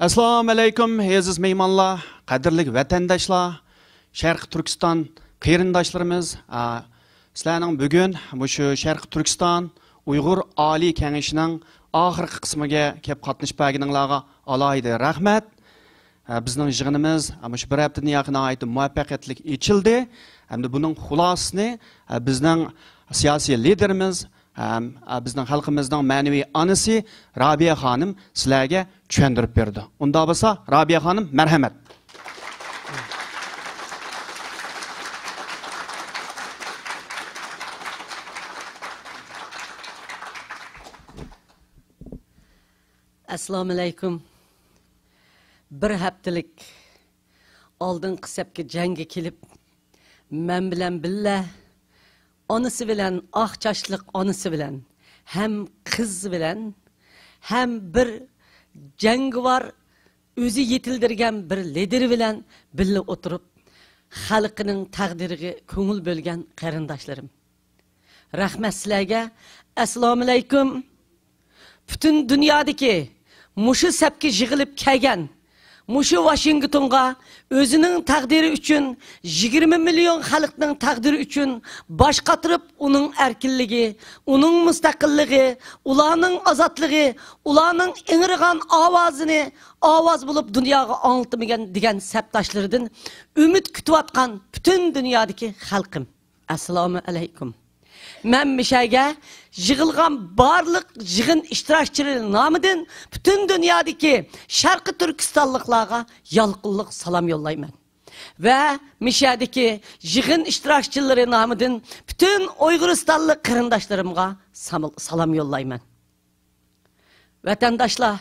Assalomu alaykum, aziz mehmonlar, qadrli vatandoshlar, Sharq Turkiston qarindoshlarimiz. Sizlarning bugun shu Sharq Turkiston Uyg'ur Oliy Kengashining oxirgi qismiga kelib qatnashib berganinglarga alohida rahmat. Bizning yig'inimiz shu bir haftadan yaqin oyda muvaffaqiyatli ochildi. Hamda buning xulosasini bizning siyosiy liderimiz, bizning xalqimizning ma'naviy onasi Robiya xonim sizlarga tushuntirib berdi. Unda bo'lsa, Robiya xonim, marhamat. Assalomu alaykum. Bir haftalik oldingi sapga jangga kelib, men bilan billa onasi bilan oq chashliq onasi bilan ham qiz bilan ham bir jangovar o'zi yetildirgan bir lider bilan billa o'tirib xalqining taqdiriga ko'ngil bo'lgan qarindoshlarim. Rahmat sizlarga. Assalomu alaykum. Bütün dünyadaki muşu sepki yığılıp kelgen, muşu Washington'a özünün takdiri üçün 20 milyon halkının takdiri üçün baş katırıp onun erkinliği, onun müstakilliği, ulanın azatlığı, ulanın inirgan avazını avaz bulup dünyaya anlatmayan diyen septaşlarından ümit kütüvatkan bütün dünyadaki halkım. Assalamu aleykum. Men müşayga yığılgan barlık yığın iştirakçıları namıdın bütün dünyadaki Şarkı Türkistanlıklarga yalqınlık salam yollayman. Ve müşaydaki yığın iştirakçıları namıdın bütün Uyguristanlı kırındaşlarımga salam yollayman. Vatandaşlar,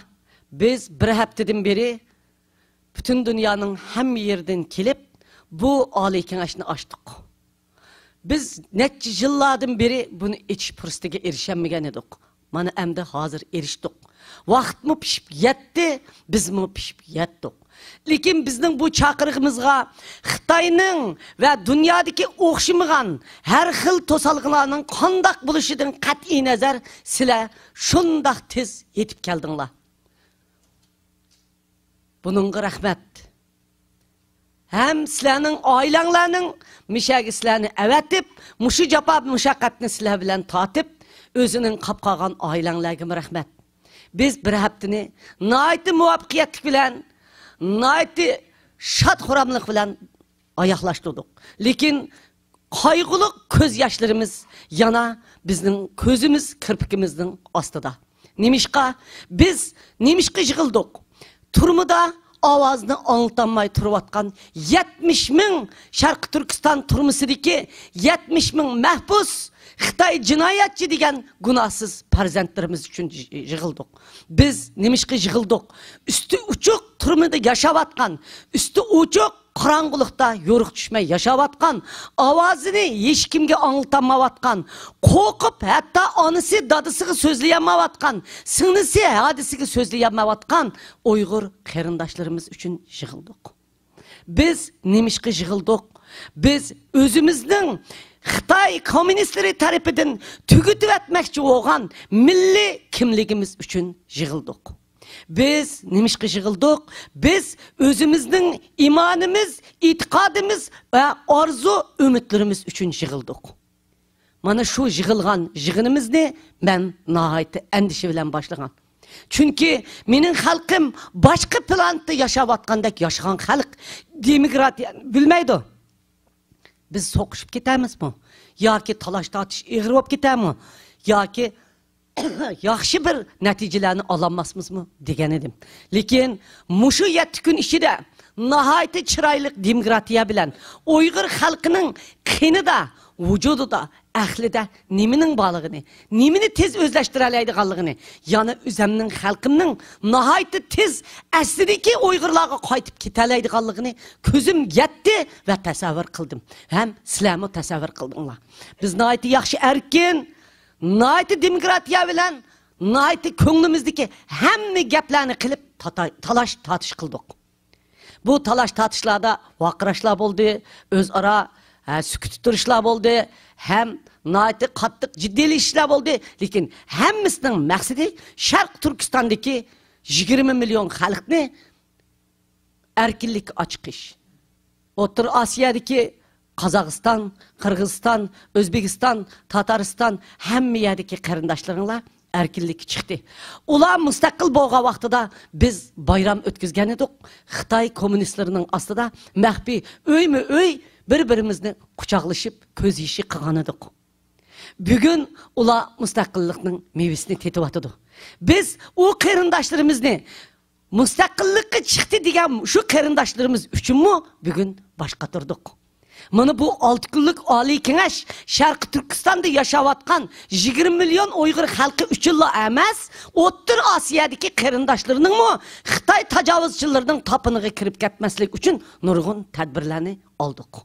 biz bir haftadan beri bütün dünyanın hem yerden kelip bu Oliy Kengaşni açtık. Biz neçe yıllardan beri bunu iç fırsatına erişemegen edik. Mana emde hazır eriştik. Vaqt mı pişip yetti, biz mi pişip yettik. Lekin bizning bu çakırığımızga Xitayning ve dünyadaki o'xshamagan her xil to'salg'inlarning qandaq bo'lishidan qat'iy nazar sizlar shundaq tez yetib keldinglar. Buningga rahmat. Hem sizlerning oilanglarning mishagi sizlarni avatib, mushu javob mushaqqatni sizlar bilan tatib, o'zining qapqagan oilanglarga rahmat. Biz bir haftani nihoyatda muvaffaqiyatlik bilan, nihoyatda shod-xuramlik bilan oyoqlashtirdik. Lekin qayg'uli ko'z yoshlarimiz yana bizning ko'zimiz, kirpikimizning ostida. Nimishqa biz yig'ildik? Turmida avazını anlatamay turvatkan 70 ming Şarkı Türkistan turmusidagi 70 ming mahbus Xitay jinoyatchi degan gunohsiz farzandlarimiz uchun yig'ildik. Biz nimishqa yig'ildik? Üstü uchuq turmida yashavatgan, üstü uchuq qorong'ulikda yo'riq tushmay yashavatgan, ovozini hech kimga anglatamayotgan, qo'rqib hatto onasi dadasiga so'zlayolmayotgan, singlisi hadisiga so'zlayolmayotgan Uyg'ur qarindoshlarimiz uchun yig'ildik. Biz nimishqa yig'ildik? Biz o'zimizning Xitoy kommunistlari tarafidan tugutib etmoqchi bo'lgan milliy kimligimiz uchun yig'ildik. Biz nimishqa yig'ildik? Biz o'zimizning imonimiz, e'tiqodimiz va orzu umidlarimiz uchun yig'ildik. Mana shu yig'ilgan yig'inimizni men nihoyatda andisha bilan boshlagan. Chunki mening xalqim boshqa planetda yashayotgandek yashagan xalq demokratiyani bilmaydi. Biz so'qishib ketamizmi? Yoki talash tortish ig'ir bo'lib ketamizmi? Yoki yaxshi bir natijalarni ololmasmizmi degan edim. Lekin mushu 7 kun ichida nihoyatda chiroyli demokratiya bilan Uyg'ur xalqining qinida, vujudida, ahlida nimaning borligini, nimani tez o'zlashtira oladiganligini, yana o'zimning xalqimning nihoyatda tez aslidagi Uyg'urlarga qaytib keta oladiganligini ko'zim yetdi va tasavvur qildim. Ham sizlarmi tasavvur qildinglar. Biz nihoyatda yaxshi erkin, nihoyatda demokratiya bilan, nihoyatda ko'nglimizdagi hamma gaplarni qilib talash tortish qildik. Bu talash tortishlarda vaqirashlar bo'ldi, o'zaro sukut turishlar bo'ldi, ham nihoyatda qattiq jiddiyliklar bo'ldi. Lekin hammasining maqsadi Sharq Turkistondagi 20 milyon xalqni erkinlik açkış. Otur Asiyadaki Kazakistan, Kırgızistan, Özbekistan, Tataristan hemme yerdeki qarindoshlarınla erkinlik çıktı. Ular müstakil bolğan vaqtida biz bayram ötküzgen edik. Xitoy kommunistlarının aslida mahbi öy bir-birimizni quchoqlashib ko'z yishi qilgan edik. Bugün ular müstakillikning mevasini tetib atadi. Biz o qarindoshlarimizni müstakillikka chiqdi degan shu qarindoshlarimiz uchunmi bugün boshqa turdik. Mana bu 6 kunlik Oliy Kengash Sharq Turkistonda yashayotgan 20 milyon Uyg'ur xalqi uchunla emas, O'rta Osiyodagi qarindoshlarining Xitoy tajovuzchilarining tapiniga kirib ketmaslik uchun nurg'un tadbirlarni oldik.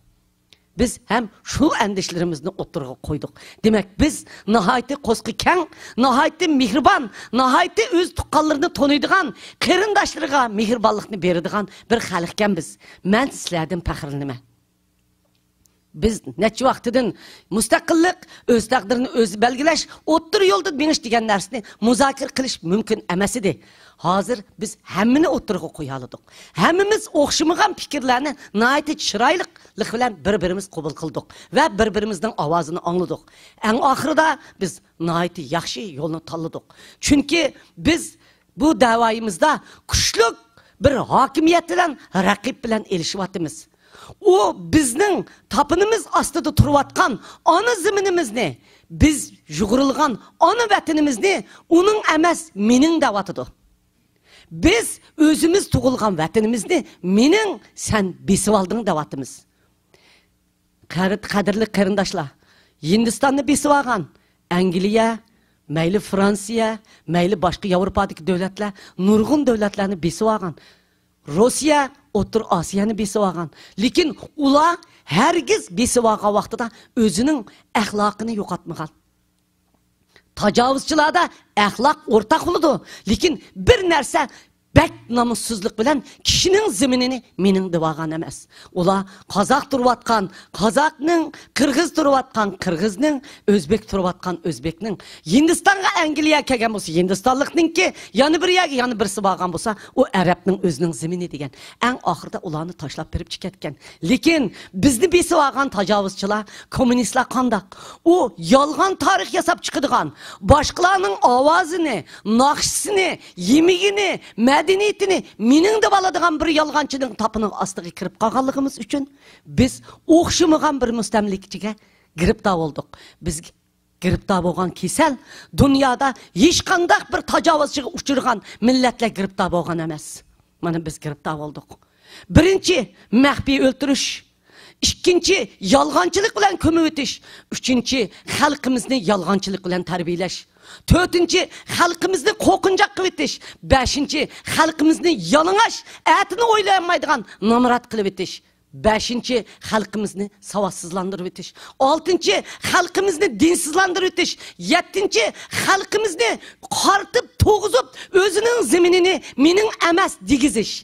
Biz hem şu endişlerimizni oturğa koyduk. Demek biz nihayeti qo'sqi keng, nihayeti mehriban, nihayeti öz tuqqanlarını tonuydigan, qarindoshlarga mehribonlikni beradigan bir xalqkan biz. Men sizlardan faxrlanaman. Biz neçe vaqtidan mustaqillik, öz taqdirini o'zi belgilash, o'ttir yo'lda menish degan narsani muzokara qilish mumkin emas edi. Hozir biz hammani o'tirga qo'ya oldik. Hammamiz o'xshamagan fikrlarni nihoyat chiroylilik bilan bir-birimiz qabul qildik va bir-birimizning ovozini angladik. Eng oxirida biz nihoyat yaxshi yo'lni tanladik. Chunki biz bu da'voyimizda kuchli bir hokimiyat bilan raqib bilan elishyapmiz. O bizning tapınımız aslında turvatkan ana zeminimizni, biz yugurulgan ana vatanimizni onun emas mening davatıdır. Biz özümüz tug'ilgan vatanimizni mening sen besib olding davatimiz. Qadrli qarindoshlar, Hindistonni besib olgan Angliya, mayli Fransiya, mayli boshqa Yevropadagi davlatlar nurg'un davlatlarni besib olgan. Rossiya O'rta Osiyoni besib olgan. Lekin ular hergiz besib olgan vaqtida o'zining axloqini yo'qotmagan. Tajovuzchilarda axloq o'rtaq bo'ladi. Lekin bir narsa bak namussuzlik bilan kishining zeminini mening deb olgan emas. Ular qozoq turayotgan, qozoqning, qirg'iz turayotgan, qirg'izning, o'zbek turayotgan, o'zbekning, Hindistonga Angliya kelgan bo'lsa, Hindistonlikninki, yana bir yerga yana birisi borgan bo'lsa, u arabning o'zining zemini degan. Eng oxirida ularni tashlab berib chiqatgan. Lekin bizni besib olgan tajovuzchilar, kommunistlar qandoq? U yolg'on tarix yasab chiqadigan, boshqalarning ovozini, naqshisini, yemigini, medeniyetini mening deb oladigan bir yolg'onchining tapining ostiga kirib qolganligimiz uchun biz o'xshamagan bir mustamlikchiga giribdor bo'ldik. Biz giribdor bo'lgan kasal dunyoda hech qanday bir tajovuzchiga uchirgan millatlar giribdor bo'lgan emas. Mana biz giribdor bo'ldik. Birinchi maxfiy o'ltirish, ikkinchi yolg'onchilik bilan ko'mib o'tish, uchinchi xalqimizni yolg'onchilik bilan tarbiyalash. Dördüncü, xalqimizni qo'rqinchoq qilib etish. Beshinchi, xalqimizni yalıngash, atini o'ylamaydigan nomrat qilib etish. Beshinchi, xalqimizni savodsizlantirib etish. Oltinchi, xalqimizni dinsizlantirib etish. Yettinchi, xalqimizni qartib, to'g'izib, o'zining zeminini mening emas degizish.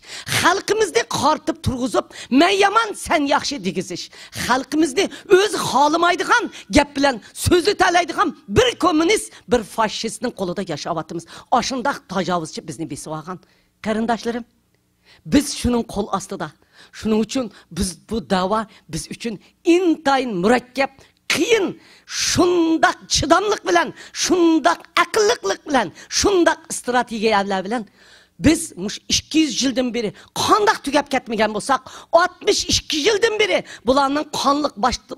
Xalqimizni qartib, turg'izib, men yomon, sen yaxshi degizish. Xalqimizni o'zi xohlamaydigan gap bilan so'zli talaydigan bir kommunist, bir faşistning qo'lida yashayapmiz. Oshundaq tajovuzchi bizni besib olgan. Qarindoshlarim, biz shuning qo'l ostida. Shuning uchun biz bu da'vo biz uchun intayin murakkab, qiyin, shundaq chidamlik bilan, shundaq aqllilik bilan, shundaq strategiyalar bilan biz 200 yildan beri qandaq tugab ketmagan bo'lsak, 62 yildan beri bularning qonliq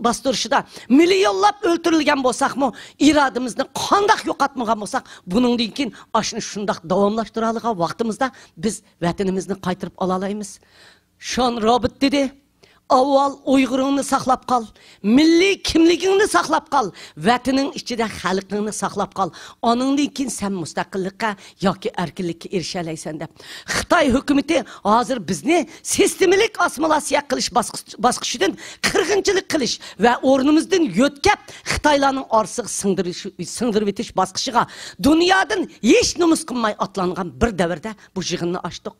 bostirishida millionlab o'ltirilgan bo'lsakmi, irodamizni qandaq yo'qotmagan bo'lsak, buningdan keyin ashni shundaq davomlashtira oladigan vaqtimizda biz vatanimizni qaytarib ola olamiz. Sean Robert dedi, avval Uyg'uringni saqlab qol, milliy kimligingni saqlab qol, vataning ichida xalqingni saqlab qol. Oningdan keyin sen mustaqillikka yoki erkinlikka erisha olaysan deb. Xitoy hukumati hozir bizni sistemalik assimilyatsiya qilish bosqichidan qirg'inchilik qilish va o'rnimizdan yo'tkab Xitoylarning orsiga singdirib etish bosqichiga dunyodan hech nomus qilmay atlangan bir davrda bu yig'inni ochdik.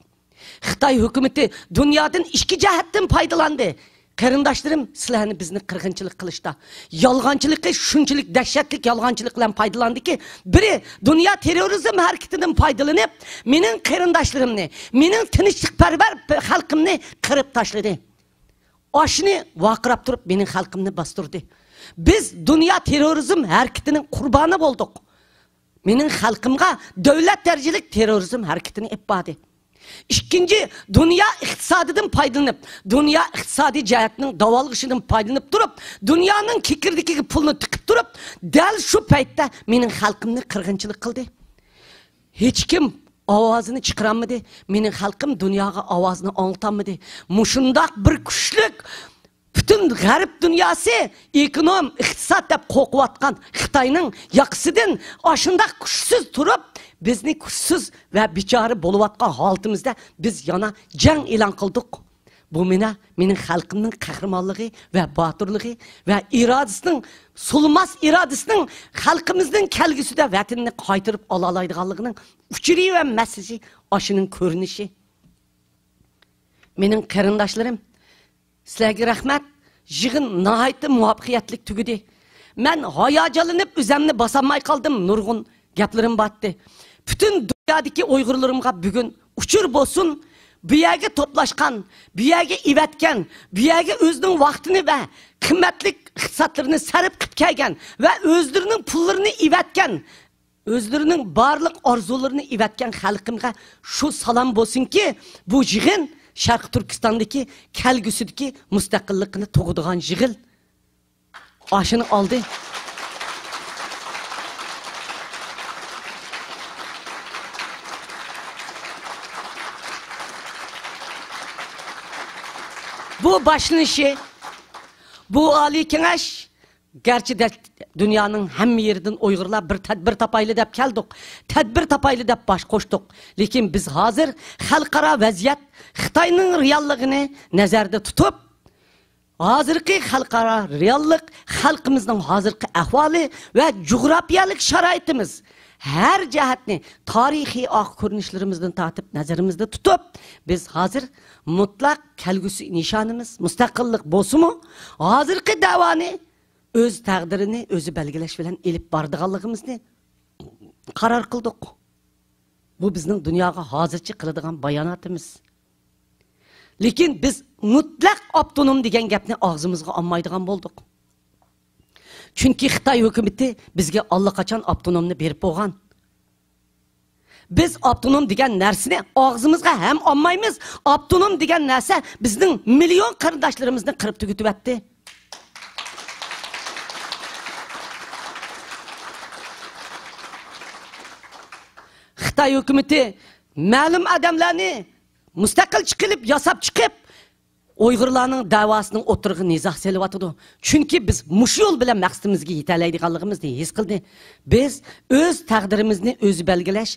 Xitoy hukumati dunyodan ikki jihatdan foydalandı. qarindoshlarım, sizlarni bizni qirg'inchilik qilishda, yolg'onchilikka shunchalik dahshatli yolg'onchilik bilan foydalandiki, biri dunyo terrorizm harakatidan foydalanib, mening qarindoshlarimni, mening tinchlikparvar xalqimni qirib tashladi. Oshni vaqirab turib, mening xalqimni bostirdi. Biz dunyo terrorizm harakatining qurboni bo'ldik. Mening xalqimga davlat darajalik terrorizm harakatini epbadi. İkinci, dünya iqtisadidan faydalanıp, dünya iqtisadi cihetinin davalgışından faydalanıp durup, dünyanın kekirdikiga pulni tıkıp durup, dal şu paytda mening xalqimni qirg'inchilik qildi. Hech kim ovozini chiqaramidi? Mening xalqim dunyoga ovozini angltamidi? Mushundaq bir kuchlik bütün g'arb dunyosi ekonom, iqtisod deb qo'qiyotgan Xitoyning yaqisidan oshundaq kuchsiz turib, bizni kuchsiz va bichora bo'layotgan holatimizda biz yana jang e'lon qildik. Bu mening xalqimning qahramonligi va botirligi va irodasining, sulmas irodasining xalqimizning kelgusida vatanni qaytarib ola oladiganligining uchiri va masaji oshining ko'rinishi. Mening qarindoshlarim, sizlarga rahmat. Yig'in nihoyatda muvaffaqiyatli tugadi. Men hayajonlanib o'zimni bosolmay qoldim. Nurg'un gaplarim batdi. Bütün dünyadaki Uygurlarımga bugün uçur bo'lsin, bu yerga to'plashgan, bu yerga ivatgan, bu yerga o'zining vaqtini va qimmatli iqtisodlarini sarf qilib kelgan va o'zlarining pullarini ivatgan, o'zlarining barliq orzularini ivatgan xalqimga shu salom bo'lsinki, bu yig'in Sharq Turkistondagi kelgusidagi mustaqillikni tug'adigan yig'in. Oshini oldi. Bu başlanışı, bu Ali Kengash, gerçi de dünyanın hem yerinden Uygurlar bir tedbir tapaylı dep keldik. Tedbir tapaylı dep baş koştuk. Lekin biz hazır xalqara vaziyat Xitoyning realligini nazarda tutup, hozirgi xalqara reallik, xalqimizning hozirgi ahvoli va coğrafiyalik sharoitimiz her cihetni tarihi ko'rinishlarimizni tatib nazarimizda tutup, biz hazır mutlaq kelgusi nishonimiz mustaqillik bo'lsa-mu, hozirgi davoni o'z taqdirini o'zi belgilash bilan elib bordiganligimizni qaror qildik. Bu bizning dunyoga hozircha qiladigan bayonotimiz. Lekin biz mutlaq avtonom degan gapni og'zimizga olmaydigan bo'ldik. Chunki Xitoy hukumati bizga allaqachon avtonomni berib qo'ygan. Biz avtonom degan narsani og'zimizga ham olmaymiz. Avtonom degan narsa bizning million qarindoshlarimizni qirib tugatyapti. Xitoy hukumati ma'lum odamlarni mustaqil chiqib, yasab chiqib, Uygurlarning davosining o'tirg'i nizoh selyapti. Chunki biz mush yo'l bilan maqsadimizga yetalaydiganligimizni his qildi. Biz o'z taqdirimizni o'zi belgilash,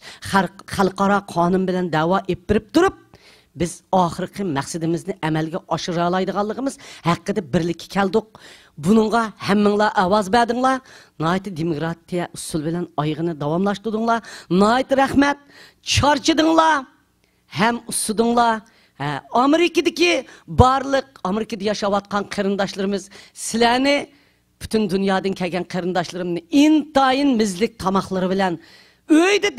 xalqaro qonun bilan da'vo etib turib, biz oxirgi maqsadimizni amalga oshira oladiganligimiz haqida birlikka keldik. Bununla hammanglar ovoz berdinglar, nihoyat demokratiya usul bilan oyig'ini davomlashtirdinglar. Nihoyat rahmat, charchidinglar, ham usudinglar. Amerikadaki barliq, Amerikada yaşayotgan qarindoshlarimiz, sizlarni bütün dunyodan kelgan qarindoshlarımni intayin mizlik tamoqlari bilan uyda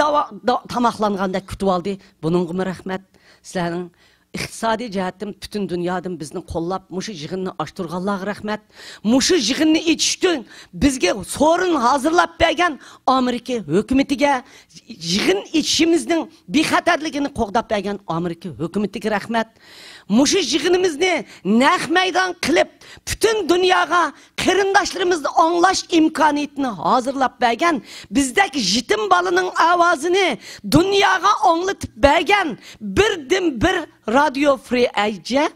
tamoqlanganda kutib oldi. Buningga rahmat. Sizlarning iqtisodiy jihatdan bütün dunyodan bizni qo'llab, mushu yig'inni ochtirganlarga rahmat. Mushu yig'inni ichishdan bizga so'rin hozirlab bergan Amerika hukumatiga, yig'in ichishimizning bexatarligini qo'g'dab bergan Amerika hukumatiga rahmat. Mushu yig'inimizni naq maydon qilib, bütün dunyoga qarindoshlarimizni anglash imkoniyatini hozirlab bergan, bizdagi yetim bolaning ovozini dunyoga anglatib bergan birdan bir Radio Free Asia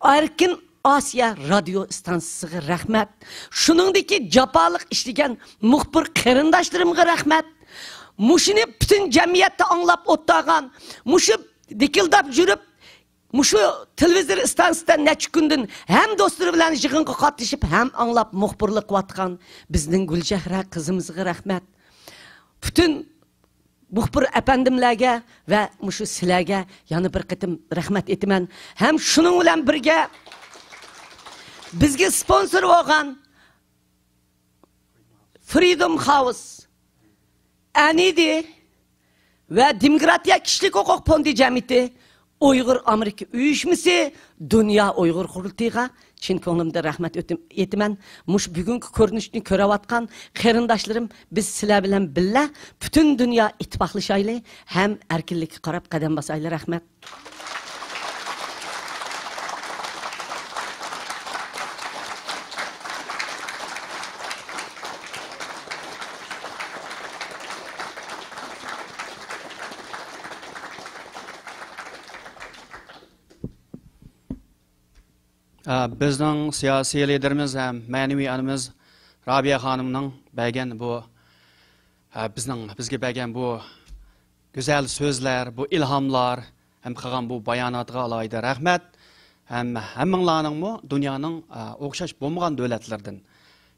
Erkin Asya radio stansiyasiga rahmat. Shuningdek jafoliq ishlagan muxbir qarindoshlarimga rahmat. Mushuni bütün jamiyatda anglab o'tgan, mushu dikildab yurib, mushu televizor stansiyasidan necha kundan ham do'stlari bilan yig'inga qatnashib, ham anglab muxbirlik qilayotgan bizning Gulchehra qizimizga rahmat. Bütün muxbir efendimlarga va mushu sizlarga yana bir qitim rahmat etaman. Ham shuning bilan birga bizga sponsor bo'lgan Freedom House, Anidi ve Demokratiya Kişilik Hukuk Fondi Cemiyeti, Uyghur Amerika Uyuşması, Dünya Uyghur Kurultayıga chin ko'nglimda rahmat etaman. Mush bugungi ko'rinishni ko'rayotgan qarindoshlarım, biz sizlar bilan birga butun dunyo ittifoqlashaylik, ham erkinlikka qarab qadam bosaylik. Rahmat. Bizning siyosiy liderimiz ham ma'naviy anamiz Robiya xonimning bergan bu bizga bergan bu go'zal so'zlar, bu ilhomlar ham qilgan bu bayonotga alohida rahmat. Ham hammanglarning dunyoning o'xshash bo'lmagan davlatlardan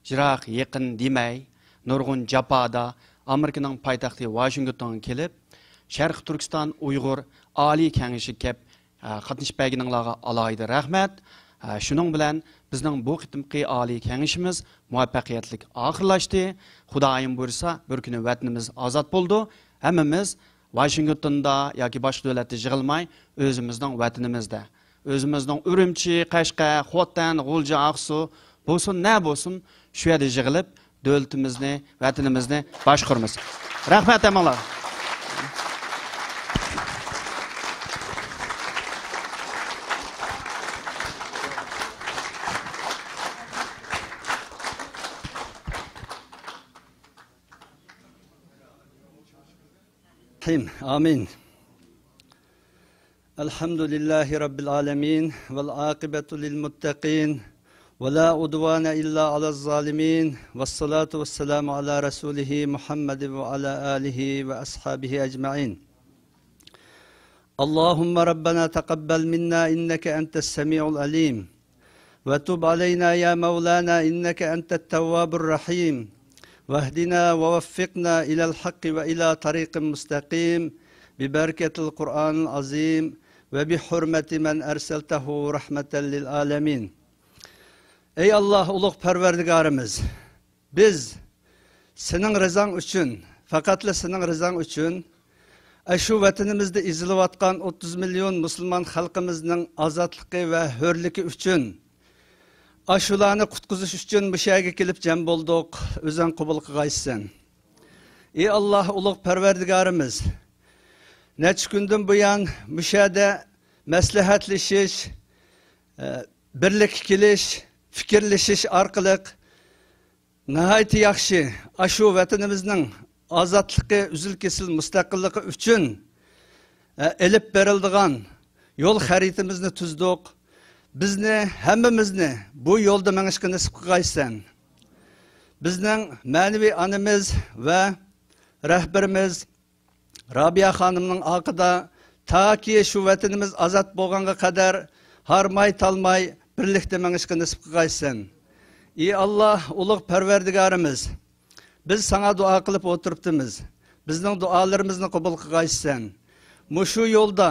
jiroq yaqin demay, nurg'un jafoda Amerikaning poytaxti Washingtonga kelib, Sharq Turkiston Uyg'ur oliy kengashi kelib qatnashib berganinglarga alohida rahmat. Şunun bilan bizning bu qitimqi oliy kengashimiz muvaffaqiyatli oxirlashdi. Xudoyim buyursa, bir kuni vatanimiz ozod bo'ldi. Hammamiz Washingtonda yoki boshqa davlatda yig'ilmay, o'zimizning vatanimizda, o'zimizning Urumchi, Qashqa, Xotan, G'ulja, Aqsu bo'lsin, ne bo'lsin, shu yerda yig'ilib, davlatimizni, vatanimizni boshqaramiz. Rahmat hammalar. آمين. الحمد لله رب العالمين والعاقبة للمتقين ولا عدوان إلا على الظالمين والصلاة والسلام على رسوله محمد وعلى آله وأصحابه أجمعين. اللهم ربنا تقبل منا إنك أنت السميع العليم وتب علينا يا مولانا إنك أنت التواب الرحيم واهدنا ووفقنا إلى الحق وإلى طريق مستقيم ببركة القرآن العظيم وبحرمة من أرسلته رحمة للعالمين. Ey Allah, uluq perverdigarımız, biz senin rızan üçün, fakatla senin rızan üçün, şu vatanımızda izilayotgan 30 milyon Müslüman halkımızın azatlığı ve hürlüğü üçün, aşularını qutquzish üçün bu yerga kelib jam boldik. O'zing qabul qilgaysan. Ey Allah, uluq perverdigarimiz, necha kundan buyon bu yerda maslahatlashish, birlik kelish, fikrlashish orqali nihoyatda yaxshi shu vatanimizning ozodligi, uzil kesil mustaqilligi uchun elib berildigan yo'l xaritamizni tuzdik. Bizni, hammamizni bu yo'lda mengishga nasib qilgaysan. Bizning ma'naviy anamiz va rahbarimiz Robiya xonimning oqida taki shu vatanimiz ozod bo'lganga qadar harmay talmay birlikda mengishga nasib qilgaysan. Ey Allah, ulug' Parvardigorimiz, biz sana duo qilib o'tiribmiz. Bizning duolarimizni qabul qilgaysan. Mushu yo'lda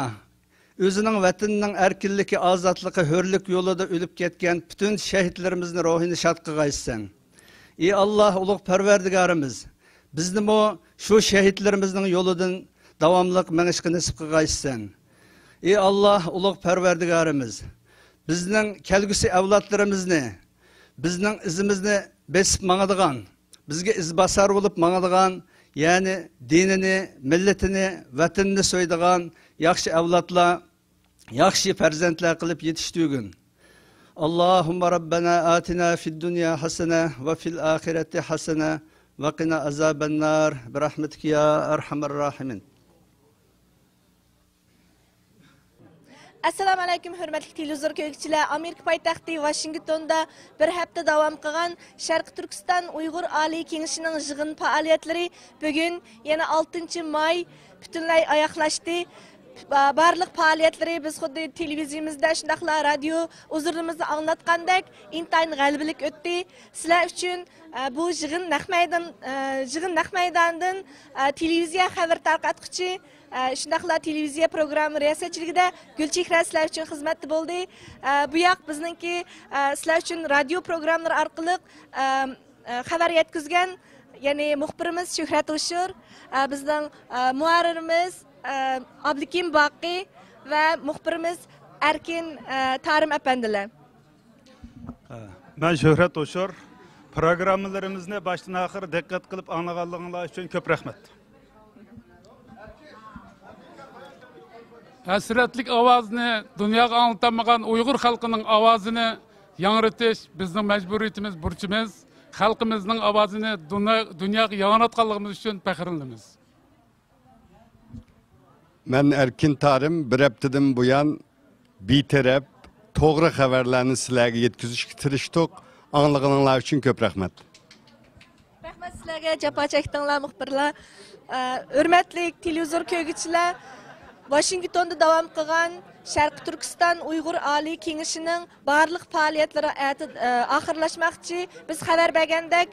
özünün vatanının erkinligi, azadlığı, hürlük yolunda ölüp ketken bütün şehitlerimizin ruhini şad qilgaysan. Ey Allah, uluq Parvardigorimiz, bizni şu şehitlerimizin yoludan davamlıq mengishga nasib qilgaysan. Ey Allah, uluq Parvardigorimiz, bizning kelgusi avlodlarimizni, bizning izimizni besib mangadigan, bizga izbasar bo'lib mangadigan, yani dinini, milletini, vatanini so'ydigan yaxshi avlodlar, yaxshi farzandlar qilib yetishtirgin. Allahumma Rabbana atina fid dunya hasana va fil akhirati hasana va qina azaban nar bi rahmatika ya arhamar rahimin. Assalamu alaykum hurmatli televizor ko'ruvchilar. Amerika poytaxti Washingtonda bir hafta davom qilgan Sharq Turkiston Uyg'ur oliy kengashining yig'in faoliyatlari bugun yana 6 may butunlay oyoqlashdi. barlıq fəaliyyətləri biz xuddi televiziyamızda, şundaqla radio uzurlarımızı anlatqandək intayın qəlbilik ötdi. Sizlər üçün bu yığın naq meydandan televiziya xəbər tarqatqıcı, şundaqla televiziya proqramı riyasətçiligida Gülchehra sizlər üçün xizmətdə bo'ldi. Bu yoq bizningki sizlər üçün radio proqramları arqılıq xəbər yetkizgan, ya'ni muxbirimiz Shuhrat Ushur, bizning muharririmiz Abdukim Baqi ve muhbirimiz Erkin Tarım Efendiler. Ben Shuhrat Ushur. Programlarımızı baştan ahir dikkat kılıp anlaganlığınız için köp rahmet. Hasretlik avazını, dünyaya anlatamagan Uygur halkının avazını yanrıtış bizim mecburiyetimiz, burcumuz. Halkımızın avazını dünyaya yanıtkanlığımız için pekrinlimiz. Ben Erkin Tarım, bir haftadan buyan betaraf to'g'ri xabarlarni sizlarga yetkazishga tirishdik. Anglag'anlar uchun ko'p rahmat. Rahmat sizlarga, jafo chekdinglar muxbirlar. Hurmatli televizor ko'rguvchilar, Washingtonda davom qilgan Sharq Turkiston Uyg'ur Oliy Kengashining barliq faoliyatlari oxirlashmoqchi. Biz xabar bergandek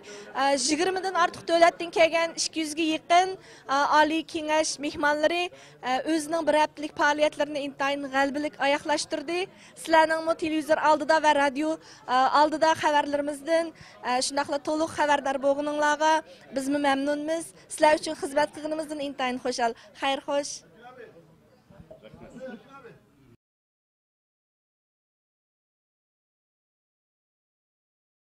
20 dan ortiq davlatdan kelgan 200 ga yaqin Oliy Kengash mehmonlari o'zining bir haftalik faoliyatlarini intayin g'albilik oyoqlashtirdi. Sizlarning bu televizor oldida va radio oldida xabarlarimizdan shundaqla to'liq xabardor bo'lganinglarga biz mamnunmiz. Sizlar uchun xizmat qilganimizdan intayin xushal. Xayr xo'sh.